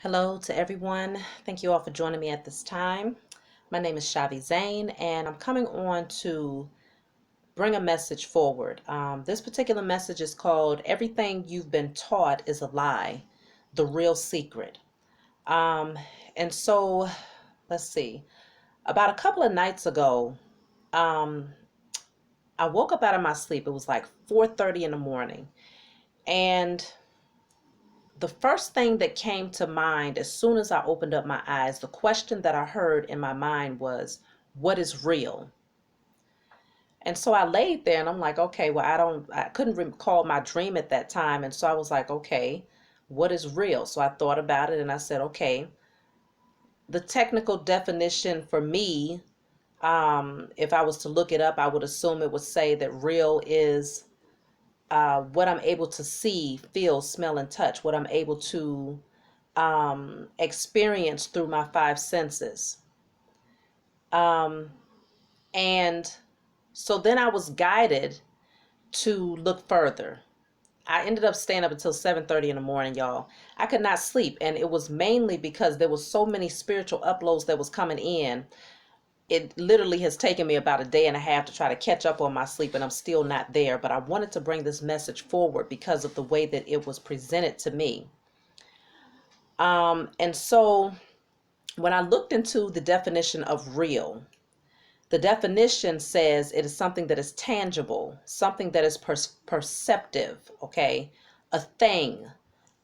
Hello to everyone. Thank you all for joining me at this time. My name is Shavi Zane, and I'm coming on to bring a message forward. This particular message is called Everything You've Been Taught is a Lie, the Real Secret. Um, and so, let's see. About a couple of nights ago, um, I woke up out of my sleep. It was like 4:30 in the morning. And the first thing that came to mind as soon as I opened up my eyes, the question that I heard in my mind was, what is real? And so I laid there and I'm like, okay, well, I couldn't recall my dream at that time. And so I was like, okay, what is real? So I thought about it and I said, okay, the technical definition for me, if I was to look it up, I would assume it would say that real is what I'm able to see, feel, smell, and touch, what I'm able to experience through my five senses. Um, and so then I was guided to look further. I ended up staying up until 7:30 in the morning, y'all. I could not sleep, and it was mainly because there was so many spiritual uploads that was coming in. It literally has taken me about a day and a half to try to catch up on my sleep, and I'm still not there. But I wanted to bring this message forward because of the way that it was presented to me. And so when I looked into the definition of real, the definition says it is something that is tangible, something that is perceptive, okay? A thing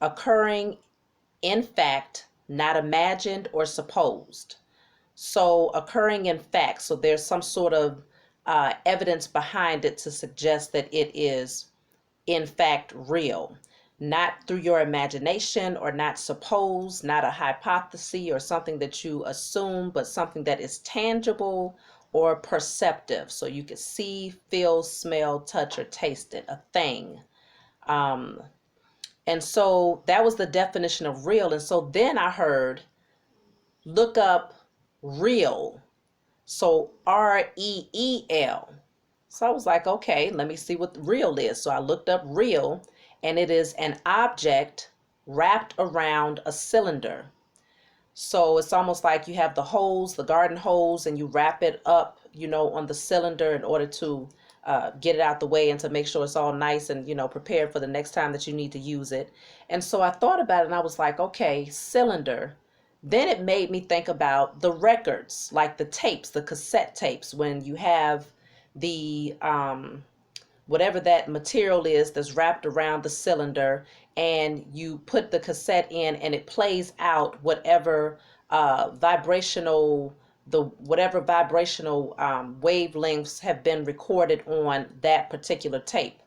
occurring in fact, not imagined or supposed. So occurring in fact, so there's some sort of evidence behind it to suggest that it is in fact real, not through your imagination or not supposed, not a hypothesis or something that you assume, but something that is tangible or perceptive. So you can see, feel, smell, touch, or taste it, a thing. Um, and so that was the definition of real. And so then I heard, look up real. So REEL. So I was like, okay, let me see what real is. So I looked up real, and it is an object wrapped around a cylinder. So it's almost like you have the hose, the garden hose, and you wrap it up, on the cylinder in order to get it out the way and to make sure it's all nice and, prepared for the next time that you need to use it. And so I thought about it and I was like, okay, cylinder. Then it made me think about the records, like the tapes, the cassette tapes, when you have the whatever that material is that's wrapped around the cylinder, and you put the cassette in and it plays out whatever vibrational wavelengths have been recorded on that particular tape.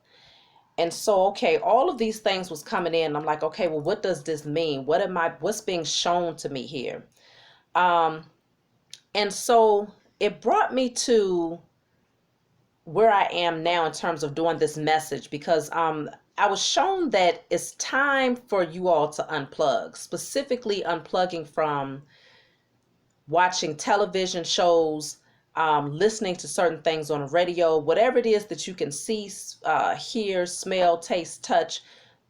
And so, okay, all of these things was coming in. I'm like, okay, well, what does this mean? What's being shown to me here? Um, and so it brought me to where I am now in terms of doing this message, because I was shown that it's time for you all to unplug, specifically unplugging from watching television shows, listening to certain things on the radio, whatever it is that you can see, hear, smell, taste, touch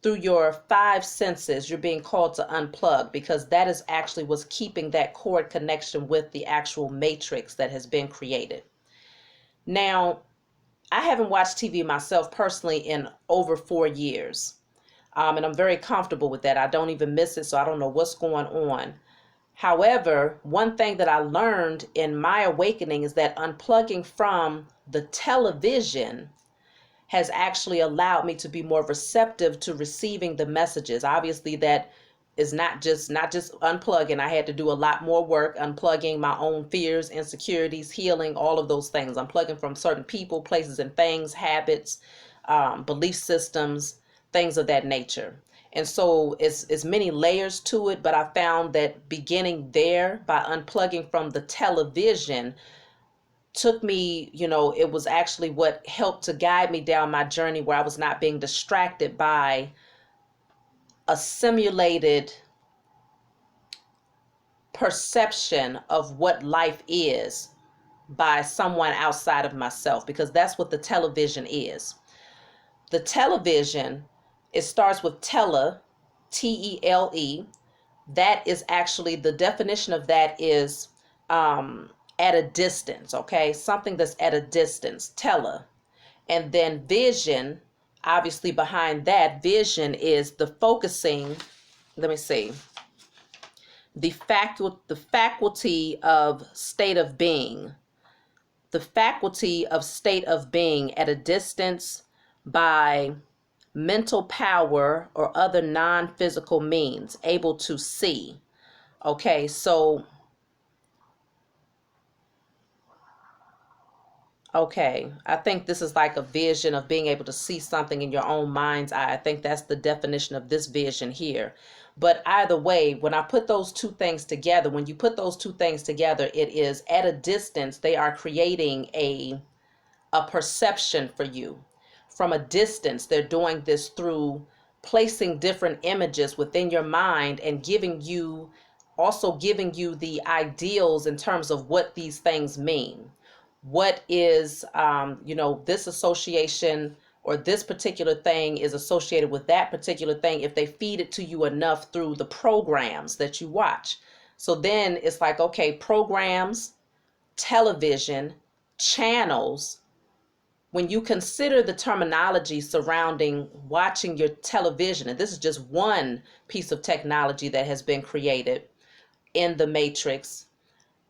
through your five senses. You're being called to unplug, because that is actually what's keeping that cord connection with the actual matrix that has been created. Now, I haven't watched TV myself personally in over 4 years. And I'm very comfortable with that. I don't even miss it, so I don't know what's going on. However, one thing that I learned in my awakening is that unplugging from the television has actually allowed me to be more receptive to receiving the messages. Obviously, that is not just unplugging. I had to do a lot more work unplugging my own fears, insecurities, healing, all of those things. Unplugging from certain people, places, and things, habits, belief systems, things of that nature. And so it's many layers to it, but I found that beginning there by unplugging from the television took me, it was actually what helped to guide me down my journey, where I was not being distracted by a simulated perception of what life is by someone outside of myself, because that's what the television is. The television, it starts with tele, Tele, that is actually, the definition of that is at a distance, okay? Something that's at a distance, tele. And then vision, obviously behind that, vision is the focusing, let me see, the faculty of state of being, the faculty of state of being at a distance by mental power or other non-physical means, able to see. Okay, so, okay, I think this is like a vision of being able to see something in your own mind's eye. I think that's the definition of this vision here. But either way, when I put those two things together, when you put those two things together, it is at a distance, they are creating a perception for you. From a distance, they're doing this through placing different images within your mind and also giving you the ideals in terms of what these things mean. What is, this association or this particular thing is associated with that particular thing if they feed it to you enough through the programs that you watch. So then it's like, okay, programs, television, channels. When you consider the terminology surrounding watching your television, and this is just one piece of technology that has been created in the matrix,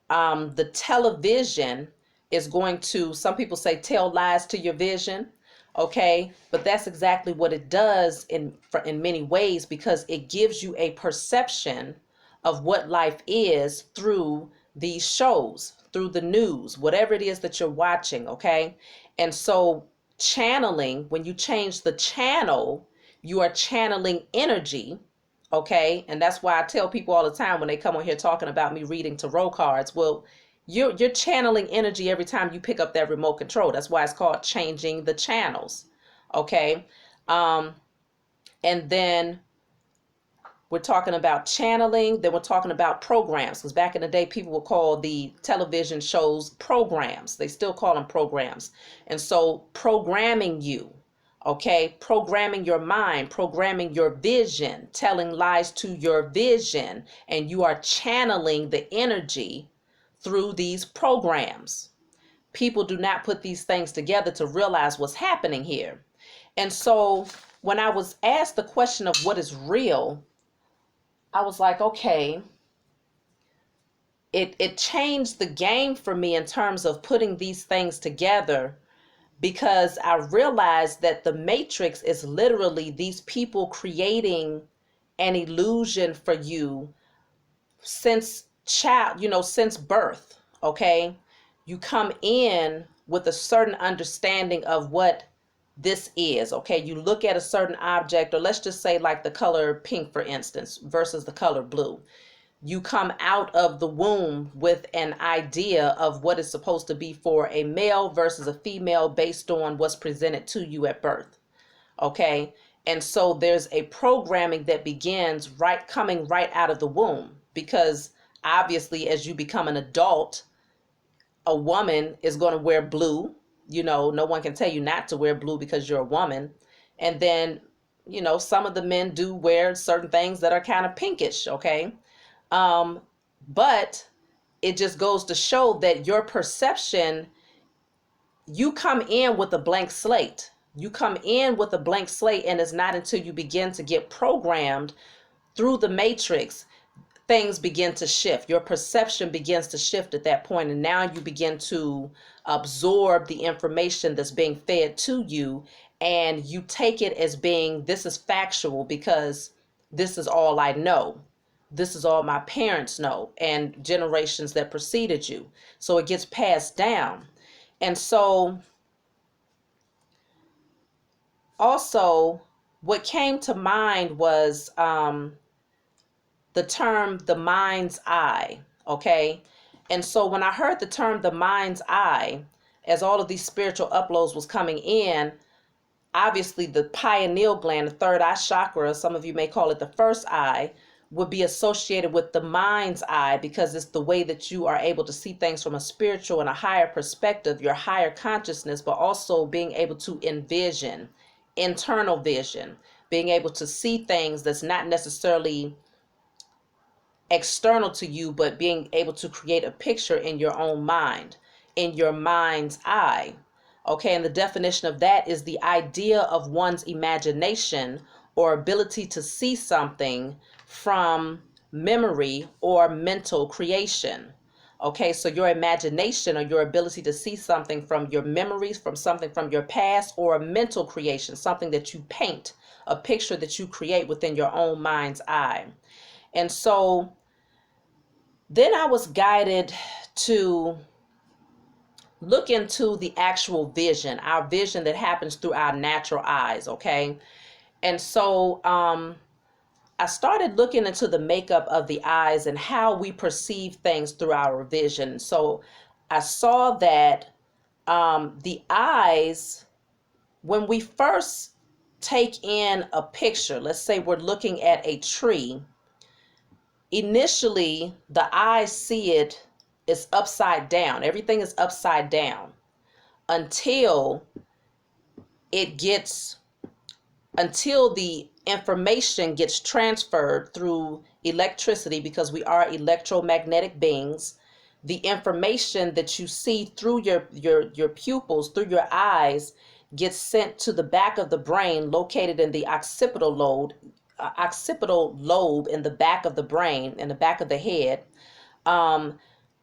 the television is going to, some people say, tell lies to your vision. Okay, but that's exactly what it does in many ways, because it gives you a perception of what life is through these shows, through the news, whatever it is that you're watching. Okay, and so channeling, when you change the channel, you are channeling energy. Okay, and that's why I tell people all the time when they come on here talking about me reading tarot cards, well, you're channeling energy every time you pick up that remote control. That's why it's called changing the channels. Okay, and then we're talking about channeling, then we're talking about programs, because back in the day, people would call the television shows programs. They still call them programs. And so programming you, okay, programming your mind, programming your vision, telling lies to your vision, and you are channeling the energy through these programs. People do not put these things together to realize what's happening here. And so when I was asked the question of what is real, I was like, okay, it changed the game for me in terms of putting these things together, because I realized that the matrix is literally these people creating an illusion for you since since birth. Okay, you come in with a certain understanding of what this is. Okay, you look at a certain object, or let's just say like the color pink, for instance, versus the color blue. You come out of the womb with an idea of what is supposed to be for a male versus a female based on what's presented to you at birth. Okay, and so there's a programming that begins coming right out of the womb, because obviously as you become an adult, a woman is going to wear blue. No one can tell you not to wear blue because you're a woman. And then, some of the men do wear certain things that are kind of pinkish. Okay, but it just goes to show that your perception, you come in with a blank slate. You come in with a blank slate, and it's not until you begin to get programmed through the matrix, things begin to shift. Your perception begins to shift at that point, and now you begin to absorb the information that's being fed to you, and you take it as being, this is factual because this is all I know. This is all my parents know, and generations that preceded you. So it gets passed down. And so also what came to mind was the term the mind's eye. Okay, and so when I heard the term the mind's eye, as all of these spiritual uploads was coming in, obviously the pineal gland, the third eye chakra, some of you may call it the first eye, would be associated with the mind's eye, because it's the way that you are able to see things from a spiritual and a higher perspective, your higher consciousness, but also being able to envision, internal vision, being able to see things that's not necessarily external to you, but being able to create a picture in your own mind, in your mind's eye. Okay, and the definition of that is the idea of one's imagination or ability to see something from memory or mental creation. Okay, so your imagination or your ability to see something from your memories, from something from your past, or a mental creation, something that you paint, a picture that you create within your own mind's eye. And so then I was guided to look into the actual vision, our vision that happens through our natural eyes, okay? And so I started looking into the makeup of the eyes and how we perceive things through our vision. So I saw that the eyes, when we first take in a picture, let's say we're looking at a tree, initially the eyes see it is upside down. Everything is upside down until it gets until the information gets transferred through electricity, because we are electromagnetic beings. The information that you see through your pupils, through your eyes, gets sent to the back of the brain, located in the occipital lobe in the back of the brain, in the back of the head.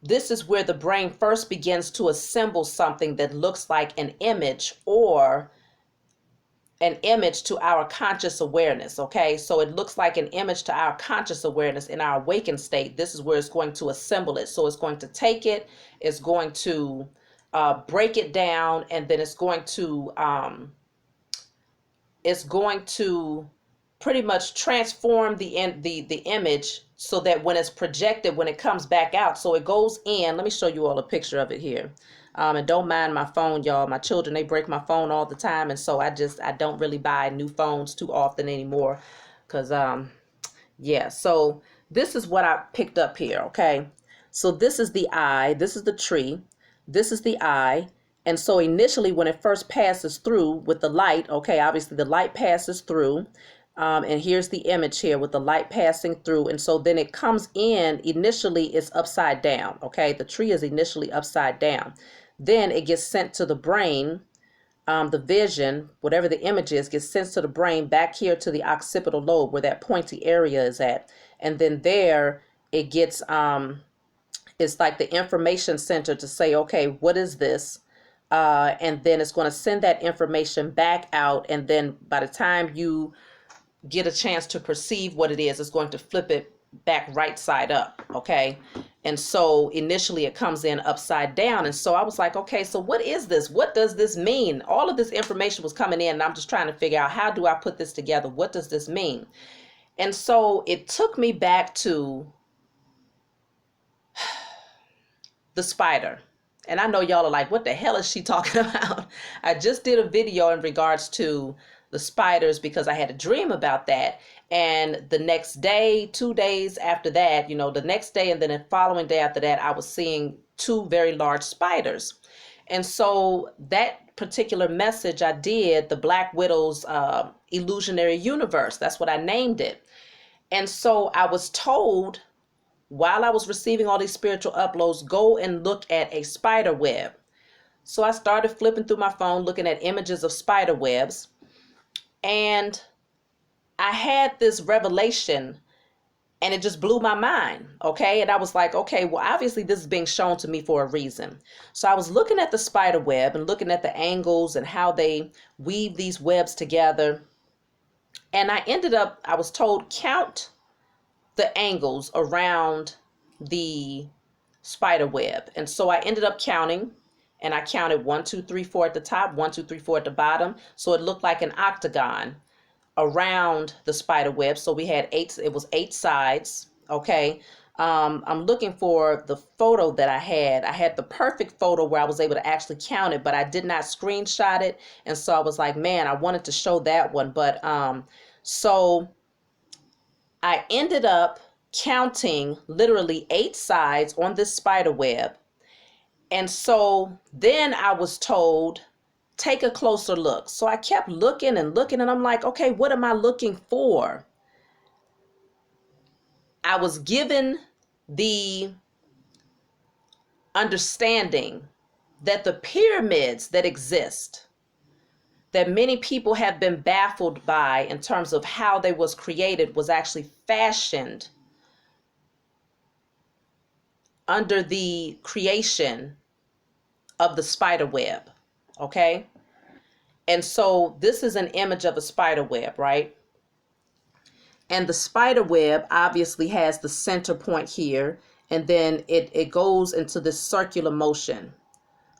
This is where the brain first begins to assemble something that looks like an image, or an image to our conscious awareness. Okay, so it looks like an image to our conscious awareness in our awakened state. This is where it's going to assemble it. So it's going to take it, it's going to break it down, and then it's going to pretty much transform the image, so that when it's projected, when it comes back out, so it goes in. Let me show you all a picture of it here. And don't mind my phone, y'all. My children, they break my phone all the time, and so I don't really buy new phones too often anymore, because yeah. So this is what I picked up here. Okay, so this is the eye, this is the tree, this is the eye. And so initially, when it first passes through with the light, okay, obviously the light passes through, and here's the image here with the light passing through. And so then it comes in, initially it's upside down, okay? The tree is initially upside down. Then it gets sent to the brain, the vision, whatever the image is, gets sent to the brain, back here to the occipital lobe where that pointy area is at. And then there it gets, it's like the information center to say, okay, what is this? And then it's going to send that information back out. And then by the time you get a chance to perceive what it is, it's going to flip it back right side up. Okay. And so initially it comes in upside down. And so I was like, okay, so what is this? What does this mean? All of this information was coming in, and I'm just trying to figure out, how do I put this together? What does this mean? And so it took me back to the spider. And I know y'all are like, what the hell is she talking about? I just did a video in regards to the spiders because I had a dream about that. And the next day, 2 days after that, the next day and then the following day after that, I was seeing 2 very large spiders. And so that particular message I did, the Black Widow's illusionary universe, that's what I named it. And so I was told, while I was receiving all these spiritual uploads, go and look at a spider web. So I started flipping through my phone, looking at images of spider webs. And I had this revelation, and it just blew my mind. Okay. And I was like, okay, well, obviously this is being shown to me for a reason. So I was looking at the spider web and looking at the angles and how they weave these webs together. And I was told, count the angles around the spider web. And so I ended up counting, and I counted 1, 2, 3, 4 at the top, 1, 2, 3, 4 at the bottom. So it looked like an octagon around the spider web. So we had 8, it was 8 sides. Okay. I'm looking for the photo that I had. I had the perfect photo where I was able to actually count it, but I did not screenshot it. And so I was like, man, I wanted to show that one. But so I ended up counting literally 8 sides on this spider web. And so then I was told, take a closer look. So I kept looking and looking, and I'm like, okay, what am I looking for? I was given the understanding that the pyramids that exist, that many people have been baffled by in terms of how they was created, was actually fashioned under the creation of the spider web. Okay? And so this is an image of a spider web, right? And the spider web obviously has the center point here, and then it goes into this circular motion.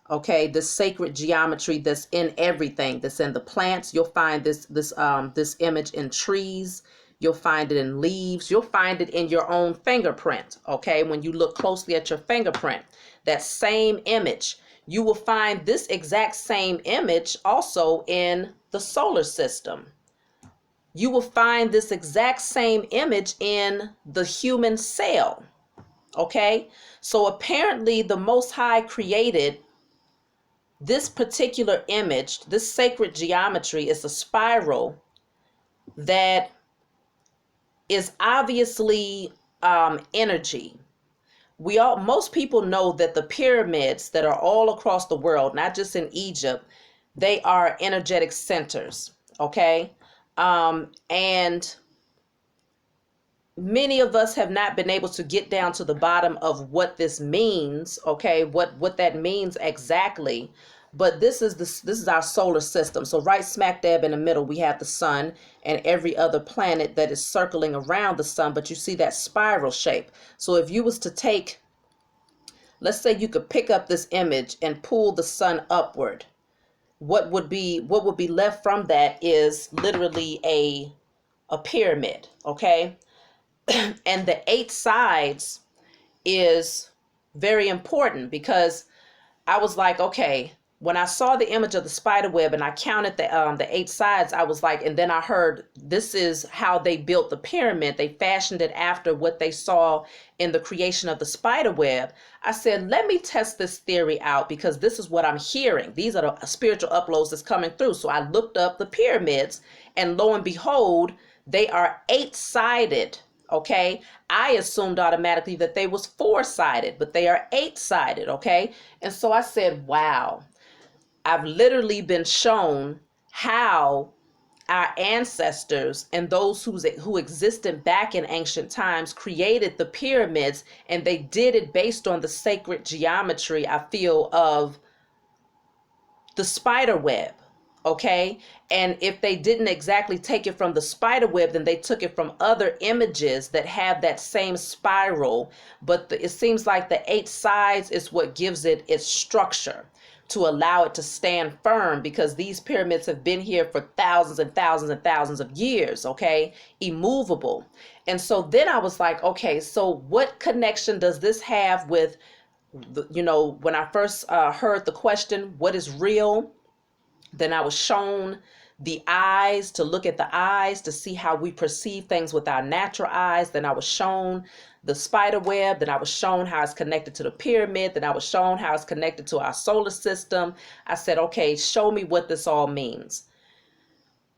Okay, this sacred geometry that's in everything, that's in the plants. You'll find this image in trees. You'll find it in leaves. You'll find it in your own fingerprint. Okay, when you look closely at your fingerprint, that same image. You will find this exact same image also in the solar system. You will find this exact same image in the human cell. Okay, so apparently the Most High created this particular image. This sacred geometry is a spiral that is obviously energy. Most people know that the pyramids that are all across the world, not just in Egypt, they are energetic centers. Okay, and many of us have not been able to get down to the bottom of what this means. Okay, what that means exactly. But this is our solar system. So right smack dab in the middle, we have the sun and every other planet that is circling around the sun. But you see that spiral shape. So if you was to take, let's say you could pick up this image and pull the sun upward, what would be left from that is literally a pyramid. Okay, and the 8 sides is very important, because I was like, okay, when I saw the image of the spider web and I counted the 8 sides, I was like, and then I heard this is how they built the pyramid. They fashioned it after what they saw in the creation of the spider web. I said, let me test this theory out, because this is what I'm hearing. These are the spiritual uploads that's coming through. So I looked up the pyramids, and lo and behold, they are 8-sided. Okay, I assumed automatically that they was 4-sided, but they are 8-sided. Okay, and so I said, wow, I've literally been shown how our ancestors and those who existed back in ancient times created the pyramids, and they did it based on the sacred geometry, I feel, of the spider web. Okay, and if they didn't exactly take it from the spider web, then they took it from other images that have that same spiral. But it seems like the 8 sides is what gives it its structure, to allow it to stand firm, because these pyramids have been here for thousands and thousands and thousands of years. Okay, immovable. And so then I was like, okay, so what connection does this have with when I first heard the question, what is real? Then I was shown the eyes, to look at the eyes to see how we perceive things with our natural eyes. Then I was shown the spider web. Then I was shown how it's connected to the pyramid. Then I was shown how it's connected to our solar system. I said, okay, show me what this all means.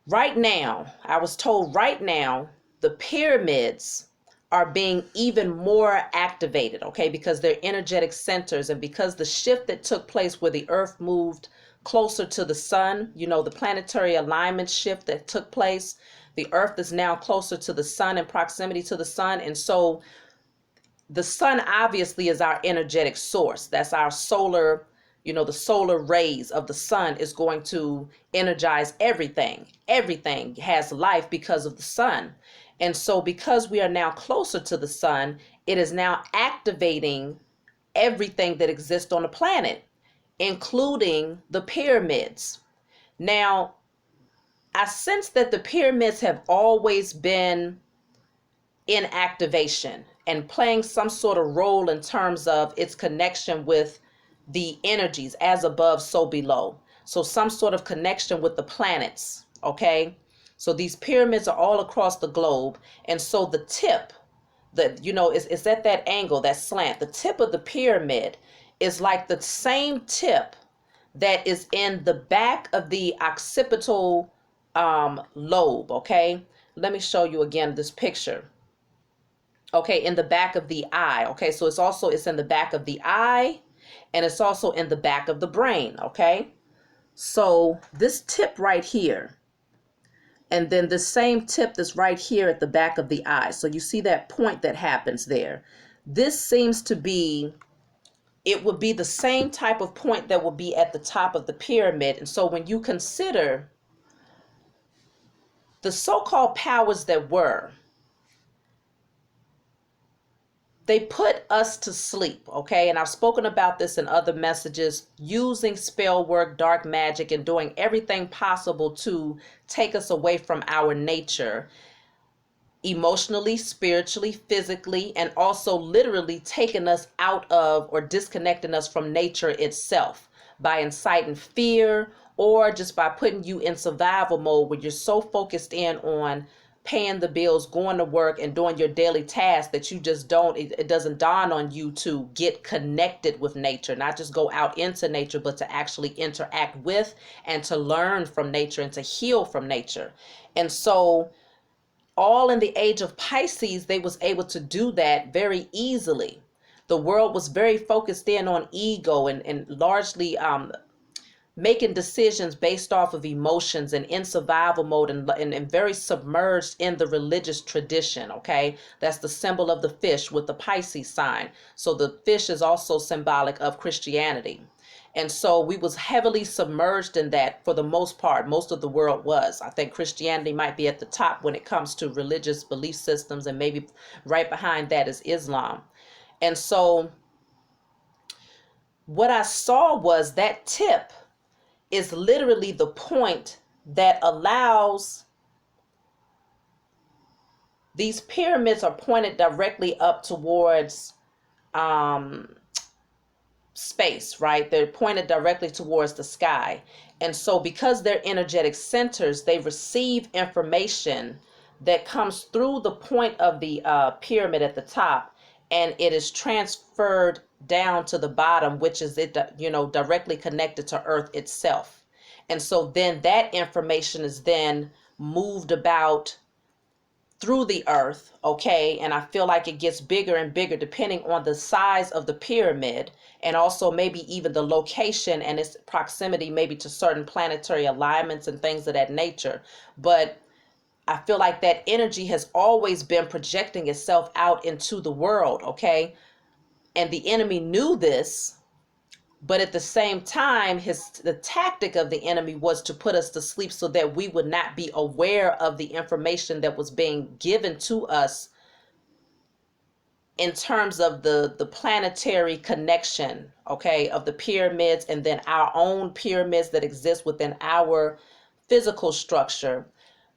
Right now, I was told right now, the pyramids are being even more activated, okay, because they're energetic centers, and because the shift that took place where the earth moved closer to the sun, the planetary alignment shift that took place, the earth is now closer to the sun, in proximity to the sun. And so the sun obviously is our energetic source. That's our solar, the solar rays of the sun is going to energize everything. Everything has life because of the sun. And so because we are now closer to the sun, it is now activating everything that exists on the planet, including the pyramids. Now, I sense that the pyramids have always been in activation and playing some sort of role in terms of its connection with the energies, as above, so below. So some sort of connection with the planets, okay? So these pyramids are all across the globe. And so the tip, it's at that angle, that slant. The tip of the pyramid is like the same tip that is in the back of the occipital lobe. Okay, let me show you again this picture. Okay, in the back of the eye. Okay, so it's in the back of the eye, and it's also in the back of the brain. Okay, so this tip right here, and then the same tip that's right here at the back of the eye. So you see that point that happens there. This seems to be, it would be the same type of point that would be at the top of the pyramid. And so when you consider the so-called powers that were, they put us to sleep, okay? And I've spoken about this in other messages, using spell work, dark magic, and doing everything possible to take us away from our nature, emotionally, spiritually, physically, and also literally taking us out of or disconnecting us from nature itself by inciting fear, or just by putting you in survival mode where you're so focused in on paying the bills, going to work, and doing your daily tasks that you just it doesn't dawn on you to get connected with nature, not just go out into nature, but to actually interact with and to learn from nature and to heal from nature. And so all in the age of Pisces, they was able to do that very easily. The world was very focused in on ego and largely making decisions based off of emotions and in survival mode, and very submerged in the religious tradition. Okay, that's the symbol of the fish with the Pisces sign. So the fish is also symbolic of Christianity. And so we was heavily submerged in that for the most part. Most of the world was. I think Christianity might be at the top when it comes to religious belief systems, and maybe right behind that is Islam. And so what I saw was that tip is literally the point that allows, these pyramids are pointed directly up towards space, right? They're pointed directly towards the sky. And so because they're energetic centers, they receive information that comes through the point of the pyramid at the top, and it is transferred down to the bottom, which is directly connected to Earth itself. And so then that information is then moved about through the earth, okay? And I feel like it gets bigger and bigger depending on the size of the pyramid, and also maybe even the location and its proximity maybe to certain planetary alignments and things of that nature. But I feel like that energy has always been projecting itself out into the world, okay? And the enemy knew this, but at the same time, the tactic of the enemy was to put us to sleep so that we would not be aware of the information that was being given to us in terms of the planetary connection, okay, of the pyramids, and then our own pyramids that exist within our physical structure,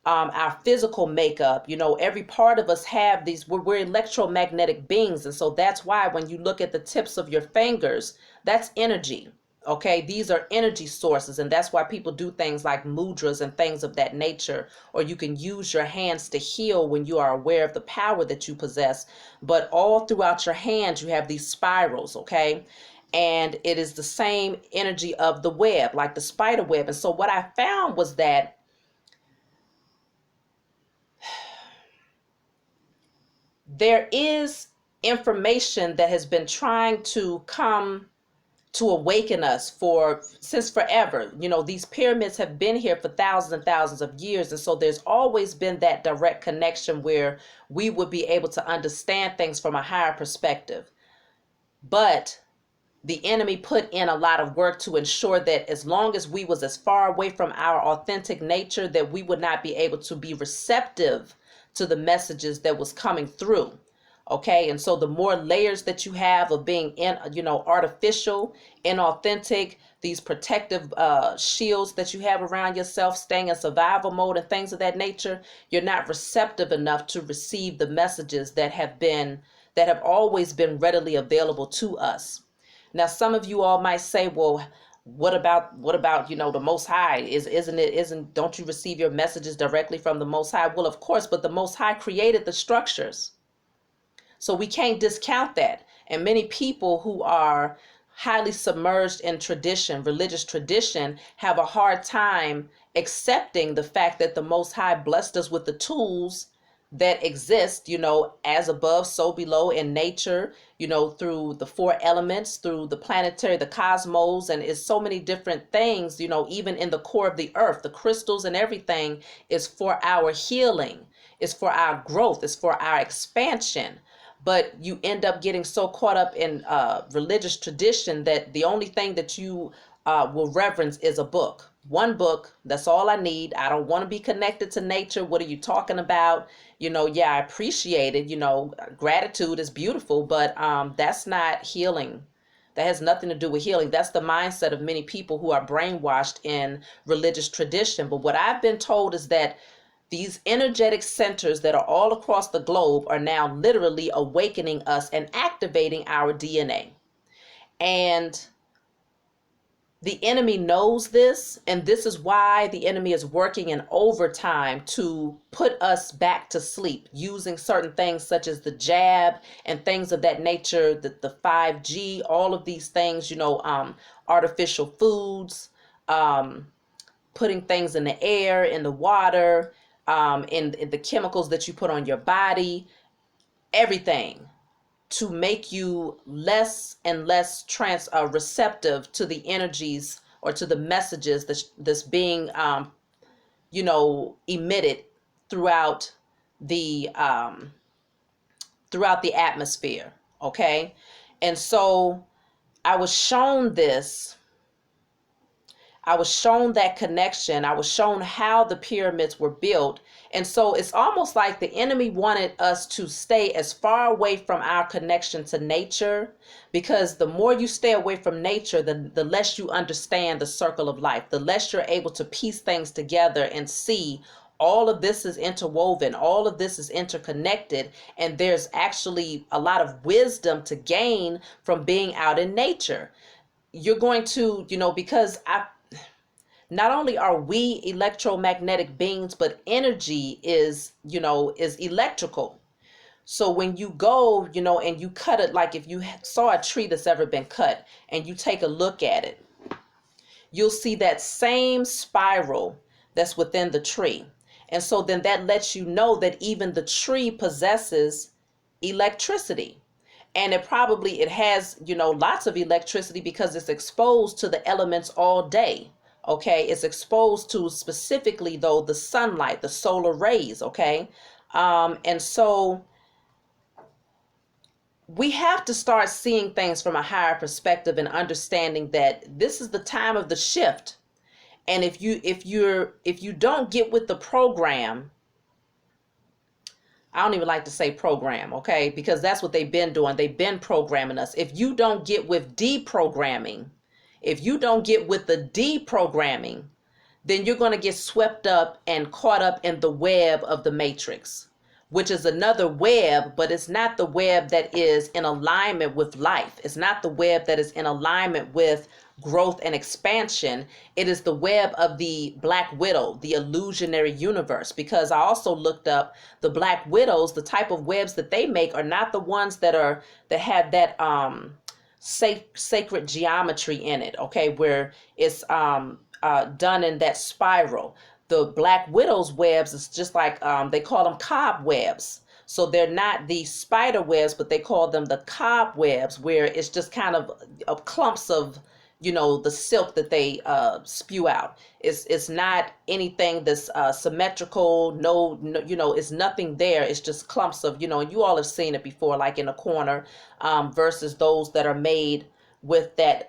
our physical makeup. Every part of us have these, we're electromagnetic beings. And so that's why when you look at the tips of your fingers, that's energy. Okay, these are energy sources, and that's why people do things like mudras and things of that nature, or you can use your hands to heal when you are aware of the power that you possess. But all throughout your hands, you have these spirals, okay? And it is the same energy of the web, like the spider web. And so what I found was that there is information that has been trying to come to awaken us since forever. These pyramids have been here for thousands and thousands of years. And so there's always been that direct connection where we would be able to understand things from a higher perspective. But the enemy put in a lot of work to ensure that as long as we was as far away from our authentic nature, that we would not be able to be receptive to the messages that was coming through. Okay, and so the more layers that you have of being artificial, inauthentic, these protective shields that you have around yourself, staying in survival mode and things of that nature, you're not receptive enough to receive the messages that have always been readily available to us. Now, some of you all might say, well, what about the Most High? Don't you receive your messages directly from the Most High? Well, of course, but the Most High created the structures. So we can't discount that. And many people who are highly submerged in tradition, religious tradition, have a hard time accepting the fact that the Most High blessed us with the tools that exist, as above, so below in nature, through the four elements, through the planetary, the cosmos, and it's so many different things, even in the core of the earth, the crystals and everything is for our healing, is for our growth, is for our expansion. But you end up getting so caught up in religious tradition that the only thing that you will reverence is a book. One book, that's all I need. I don't want to be connected to nature. What are you talking about? Yeah, I appreciate it. Gratitude is beautiful, but that's not healing. That has nothing to do with healing. That's the mindset of many people who are brainwashed in religious tradition. But what I've been told is that these energetic centers that are all across the globe are now literally awakening us and activating our DNA. And the enemy knows this, and this is why the enemy is working in overtime to put us back to sleep using certain things such as the jab and things of that nature, the 5G, all of these things, artificial foods, putting things in the air, in the water, in the chemicals that you put on your body, everything to make you less and less receptive to the energies or to the messages that's being emitted throughout the atmosphere. Okay. And so I was shown this. I was shown that connection. I was shown how the pyramids were built. And so it's almost like the enemy wanted us to stay as far away from our connection to nature, because the more you stay away from nature, the less you understand the circle of life, the less you're able to piece things together and see all of this is interwoven, all of this is interconnected, and there's actually a lot of wisdom to gain from being out in nature. You're going to, because not only are we electromagnetic beings, but energy is electrical. So when you go, and you cut it, like if you saw a tree that's ever been cut and you take a look at it, you'll see that same spiral that's within the tree. And so then that lets you know that even the tree possesses electricity. And it has, lots of electricity because it's exposed to the elements all day. Okay, it's exposed to specifically though the sunlight, the solar rays. Okay, and so we have to start seeing things from a higher perspective and understanding that this is the time of the shift. And if you don't get with the program, I don't even like to say program, okay, because that's what they've been doing. They've been programming us. If you don't get with deprogramming, if you don't get with the deprogramming, then you're going to get swept up and caught up in the web of the matrix, which is another web, but it's not the web that is in alignment with life. It's not the web that is in alignment with growth and expansion. It is the web of the Black Widow, the illusionary universe, because I also looked up the Black Widows. The type of webs that they make are not the ones that have that sacred geometry in it, okay, where it's done in that spiral. The Black Widow's webs is just like they call them cobwebs. So they're not the spider webs, but they call them the cobwebs, where it's just kind of clumps of the silk that they spew out. It's not anything that's symmetrical. No, it's nothing there. It's just clumps of, and you all have seen it before, like in a corner, versus those that are made with that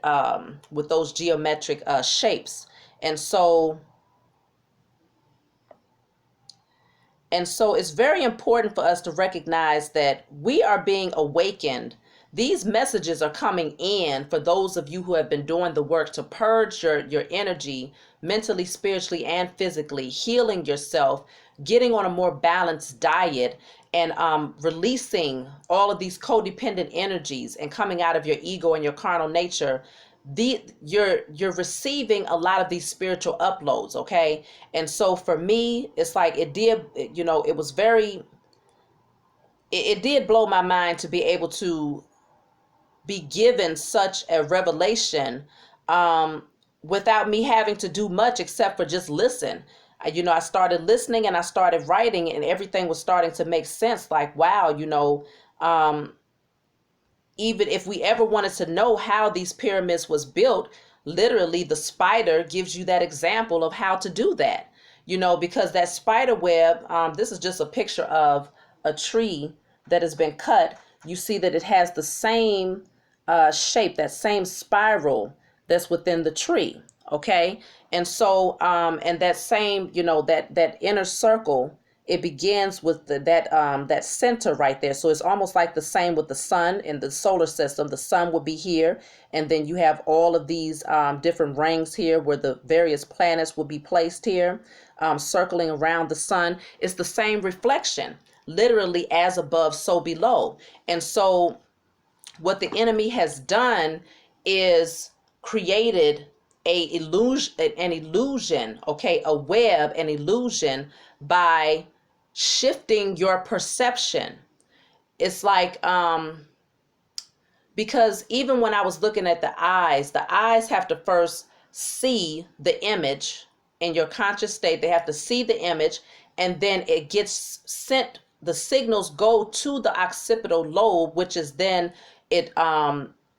with those geometric shapes. And so it's very important for us to recognize that we are being awakened. These messages are coming in for those of you who have been doing the work to purge your energy, mentally, spiritually, and physically, healing yourself, getting on a more balanced diet, and releasing all of these codependent energies and coming out of your ego and your carnal nature. You're receiving a lot of these spiritual uploads, okay? And so for me, it's like it did, it was very, it did blow my mind to be able to be given such a revelation without me having to do much except for just listen. I started listening and I started writing, and everything was starting to make sense. Like, wow, um, even if we ever wanted to know how these pyramids was built, literally the spider gives you that example of how to do that. Because that spider web, this is just a picture of a tree that has been cut. You see that it has the same shape, that same spiral that's within the tree. Okay. And so, and that same, that inner circle, it begins with that center right there. So it's almost like the same with the sun in the solar system. The sun would be here, and then you have all of these different rings here where the various planets will be placed here, circling around the sun. It's the same reflection, literally as above, so below. And so what the enemy has done is created an illusion, okay, a web, an illusion, by shifting your perception. It's like, because even when I was looking at the eyes have to first see the image in your conscious state. They have to see the image, and then it gets sent. The signals go to the occipital lobe, which is then it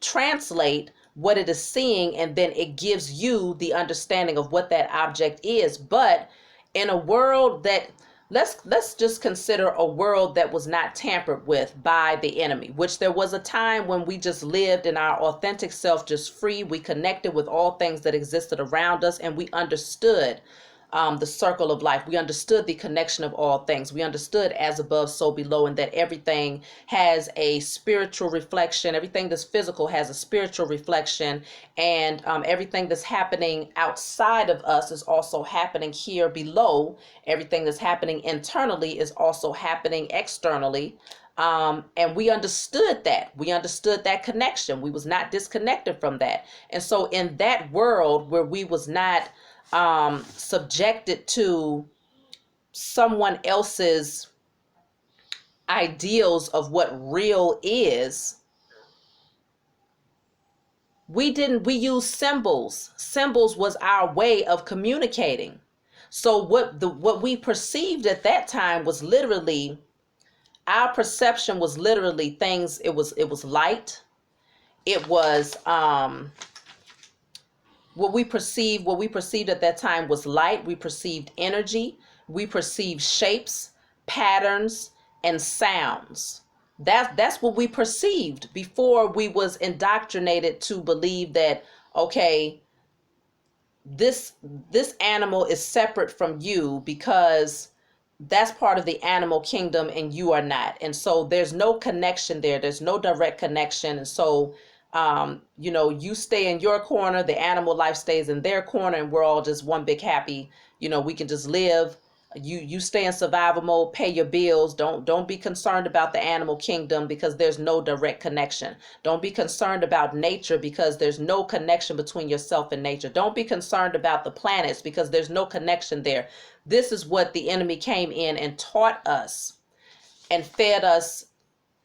translate what it is seeing, and then it gives you the understanding of what that object is. But in a world that, let's just consider a world that was not tampered with by the enemy, which there was a time when we just lived in our authentic self, just free. We connected with all things that existed around us, and we understood the circle of life. We understood the connection of all things. We understood as above, so below, and that everything has a spiritual reflection. Everything that's physical has a spiritual reflection, and everything that's happening outside of us is also happening here below. Everything that's happening internally is also happening externally. And we understood that. We understood that connection. We was not disconnected from that. And so in that world where we was not subjected to someone else's ideals of what real is, we used symbols. Symbols was our way of communicating. So what we perceived at that time was literally, our perception was literally things. It was light. It was what we perceived at that time was light. We perceived energy. We perceived shapes, patterns, and sounds. That's what we perceived before we was indoctrinated to believe that, okay, this animal is separate from you because that's part of the animal kingdom and you are not. And so there's no connection there. There's no direct connection. And so you stay in your corner, the animal life stays in their corner, and we're all just one big happy, we can just live. You stay in survival mode, pay your bills. Don't be concerned about the animal kingdom because there's no direct connection. Don't be concerned about nature because there's no connection between yourself and nature. Don't be concerned about the planets because there's no connection there. This is what the enemy came in and taught us and fed us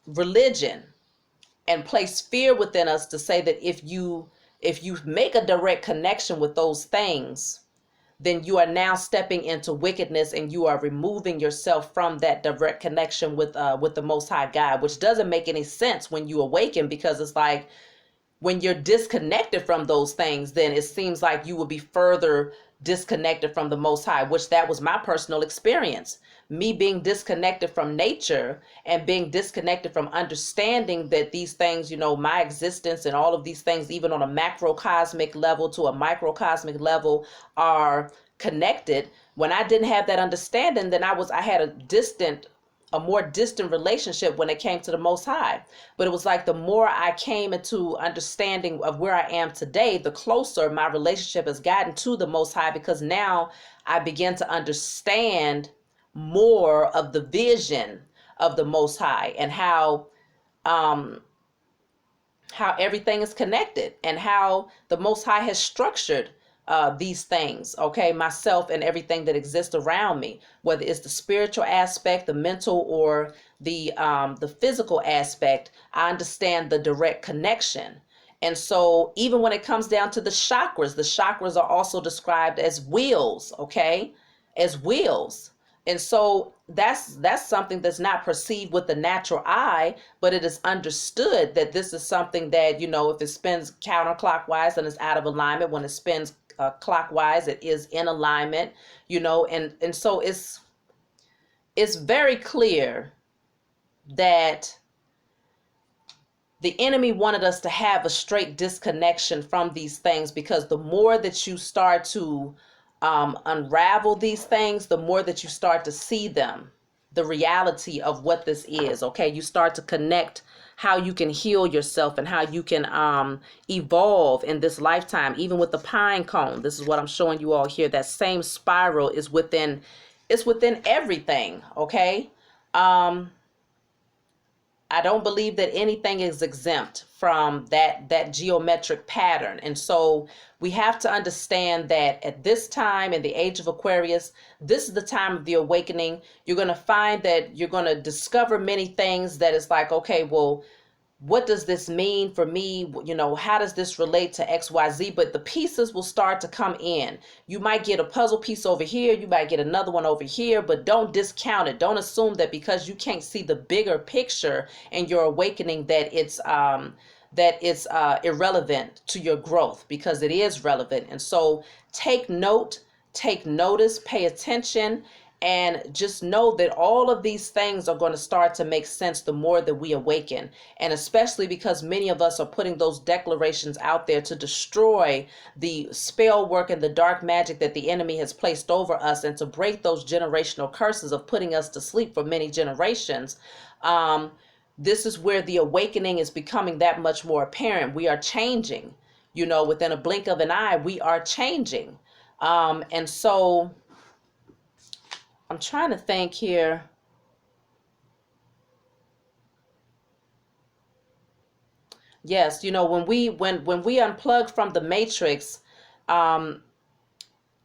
religion and placed fear within us to say that if you make a direct connection with those things, then you are now stepping into wickedness and you are removing yourself from that direct connection with the Most High God, which doesn't make any sense when you awaken, because it's like when you're disconnected from those things, then it seems like you will be further disconnected from the Most High, which that was my personal experience. Me being disconnected from nature and being disconnected from understanding that these things, my existence and all of these things, even on a macrocosmic level to a microcosmic level, are connected. When I didn't have that understanding, then I had a more distant relationship when it came to the Most High. But it was like the more I came into understanding of where I am today, the closer my relationship has gotten to the Most High, because now I begin to understand more of the vision of the Most High and how everything is connected and how the Most High has structured these things, okay, myself and everything that exists around me, whether it's the spiritual aspect, the mental, or the physical aspect. I understand the direct connection. And so even when it comes down to the chakras are also described as wheels, okay? as wheels. And so that's something that's not perceived with the natural eye, but it is understood that this is something that, if it spins counterclockwise, then it's out of alignment. When it spins clockwise, it is in alignment, and so it's very clear that the enemy wanted us to have a straight disconnection from these things, because the more that you start to unravel these things, the more that you start to see them, the reality of what this is. Okay, you start to connect how you can heal yourself and how you can evolve in this lifetime. Even with the pine cone, this is what I'm showing you all here. That same spiral is within, it's within everything. Okay. I don't believe that anything is exempt from that geometric pattern. And so we have to understand that at this time in the age of Aquarius, this is the time of the awakening. You're going to find that you're going to discover many things that it's like, okay, well, what does this mean for me? How does this relate to XYZ? But the pieces will start to come in. You might get a puzzle piece over here. You might get another one over here, but don't discount it. Don't assume that because you can't see the bigger picture in your awakening that it's irrelevant to your growth, because it is relevant. And so take note, take notice, pay attention, and just know that all of these things are going to start to make sense the more that we awaken. And especially because many of us are putting those declarations out there to destroy the spell work and the dark magic that the enemy has placed over us, and to break those generational curses of putting us to sleep for many generations. This is where the awakening is becoming that much more apparent. We are changing, within a blink of an eye, we are changing. And so I'm trying to think here. Yes, when we unplug from the matrix,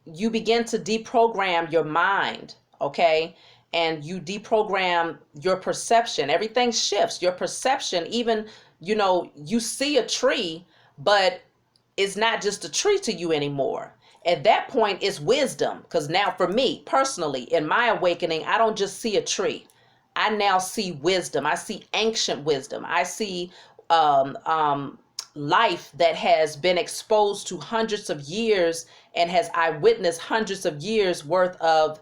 you begin to deprogram your mind, okay? And you deprogram your perception. Everything shifts. Your perception, even, you see a tree, but it's not just a tree to you anymore. At that point, it's wisdom. Because now for me personally, in my awakening, I don't just see a tree. I now see wisdom. I see ancient wisdom. I see life that has been exposed to hundreds of years and has eyewitnessed hundreds of years worth of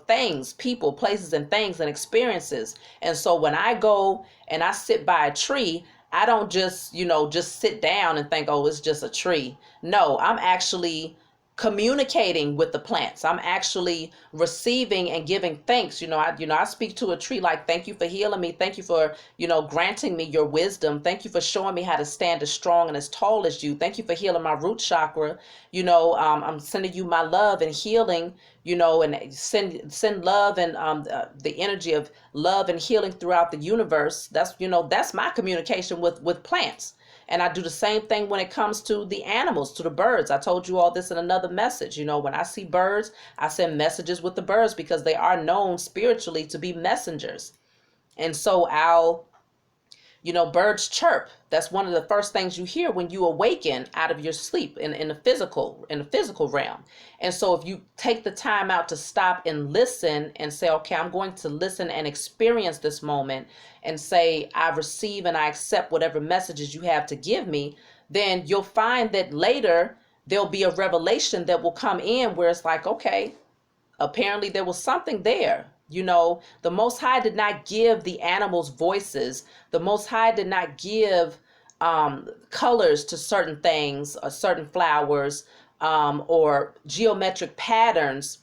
things, people, places, and things and experiences. And so when I go and I sit by a tree, I don't just, just sit down and think, oh, it's just a tree. No, I'm actually communicating with the plants. I'm actually receiving and giving thanks. I speak to a tree like, thank you for healing me. Thank you for, granting me your wisdom. Thank you for showing me how to stand as strong and as tall as you. Thank you for healing my root chakra. I'm sending you my love and healing, and send love and the energy of love and healing throughout the universe. That's my communication with plants. And I do the same thing when it comes to the animals, to the birds. I told you all this in another message. When I see birds, I send messages with the birds, because they are known spiritually to be messengers. And so birds chirp. That's one of the first things you hear when you awaken out of your sleep in the physical realm. And so if you take the time out to stop and listen and say, okay, I'm going to listen and experience this moment, and say, I receive and I accept whatever messages you have to give me, then you'll find that later there'll be a revelation that will come in where it's like, okay, apparently there was something there. The Most High did not give the animals voices. The Most High did not give colors to certain things, or certain flowers, or geometric patterns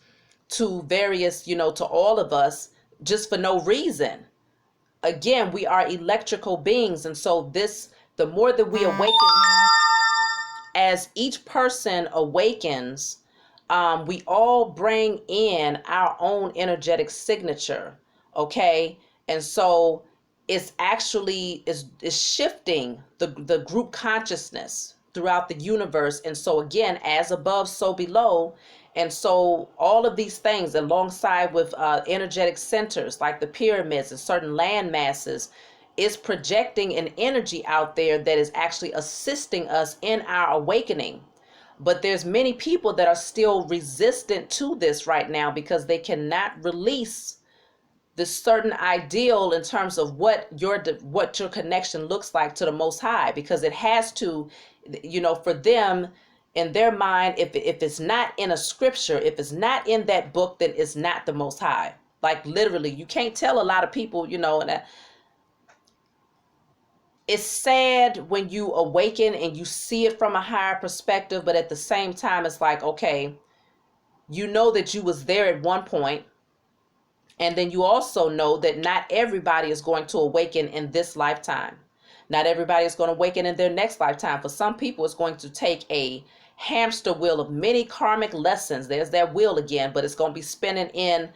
to various, to all of us, just for no reason. Again, we are electrical beings. And so the more that we awaken, as each person awakens, we all bring in our own energetic signature. Okay. And so it's actually is shifting the group consciousness throughout the universe. And so again, as above, so below. And so all of these things, alongside with energetic centers like the pyramids and certain land masses, is projecting an energy out there that is actually assisting us in our awakening. But there's many people that are still resistant to this right now because they cannot release this certain ideal in terms of what your connection looks like to the Most High, because it has to, for them, in their mind, if it's not in a scripture, if it's not in that book, then it's not the Most High. Like literally, you can't tell a lot of people, and it's sad when you awaken and you see it from a higher perspective, but at the same time, it's like, okay, you know that you was there at one point, and then you also know that not everybody is going to awaken in this lifetime. Not everybody is going to awaken in their next lifetime. For some people, it's going to take a hamster wheel of many karmic lessons. There's that wheel again, but it's going to be spinning in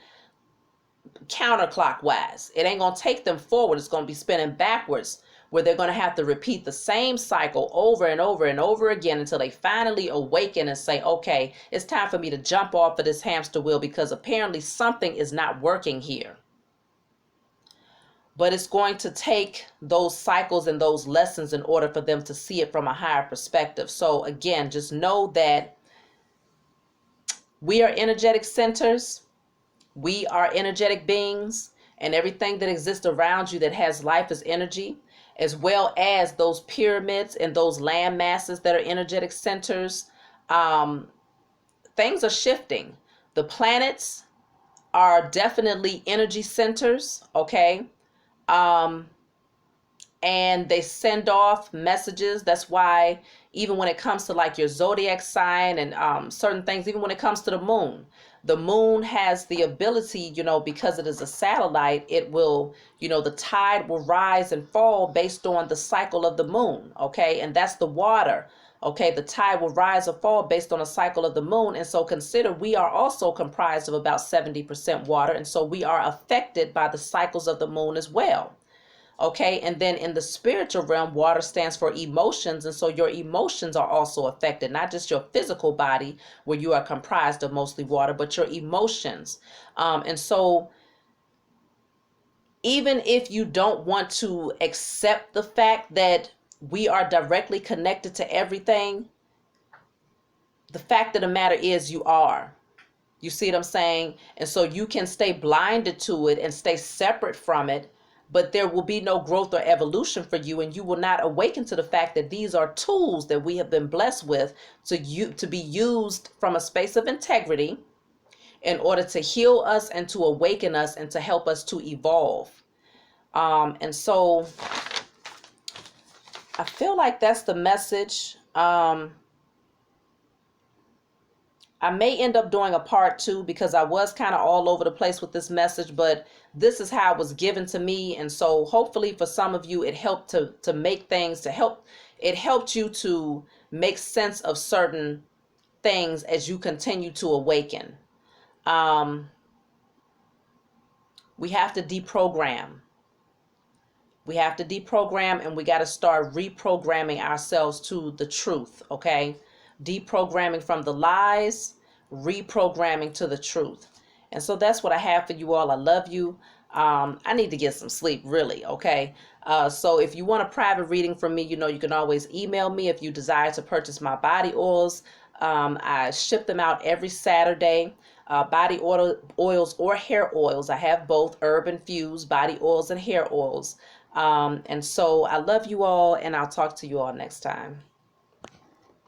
counterclockwise. It ain't going to take them forward. It's going to be spinning backwards, where they're going to have to repeat the same cycle over and over and over again until they finally awaken and say, okay, it's time for me to jump off of this hamster wheel because apparently something is not working here. But it's going to take those cycles and those lessons in order for them to see it from a higher perspective. So again, just know that we are energetic centers. We are energetic beings, and everything that exists around you that has life is energy, as well as those pyramids and those land masses that are energetic centers. Things are shifting. The planets are definitely energy centers, okay? And they send off messages. That's why even when it comes to like your zodiac sign and certain things, even when it comes to the moon has the ability, because it is a satellite, it will, the tide will rise and fall based on the cycle of the moon, okay? And that's the water, okay? The tide will rise or fall based on the cycle of the moon. And so consider we are also comprised of about 70% water, and so we are affected by the cycles of the moon as well. Okay, and then in the spiritual realm, water stands for emotions, and so your emotions are also affected, not just your physical body, where you are comprised of mostly water, but your emotions. And so even if you don't want to accept the fact that we are directly connected to everything, the fact of the matter is you are. You see what I'm saying? And so you can stay blinded to it and stay separate from it, but there will be no growth or evolution for you, and you will not awaken to the fact that these are tools that we have been blessed with to be used from a space of integrity in order to heal us and to awaken us and to help us to evolve. And so I feel like that's the message. I may end up doing a part 2 because I was kind of all over the place with this message, but this is how it was given to me. And so hopefully for some of you, it helped to make things, it helped you to make sense of certain things as you continue to awaken. We have to deprogram. We have to deprogram, and we got to start reprogramming ourselves to the truth, okay? Deprogramming from the lies, reprogramming to the truth. And so that's what I have for you all. I love you. I need to get some sleep, really, okay? So if you want a private reading from me, you can always email me if you desire to purchase my body oils. I ship them out every Saturday. Body oils or hair oils. I have both herb infused body oils and hair oils. And so I love you all, and I'll talk to you all next time.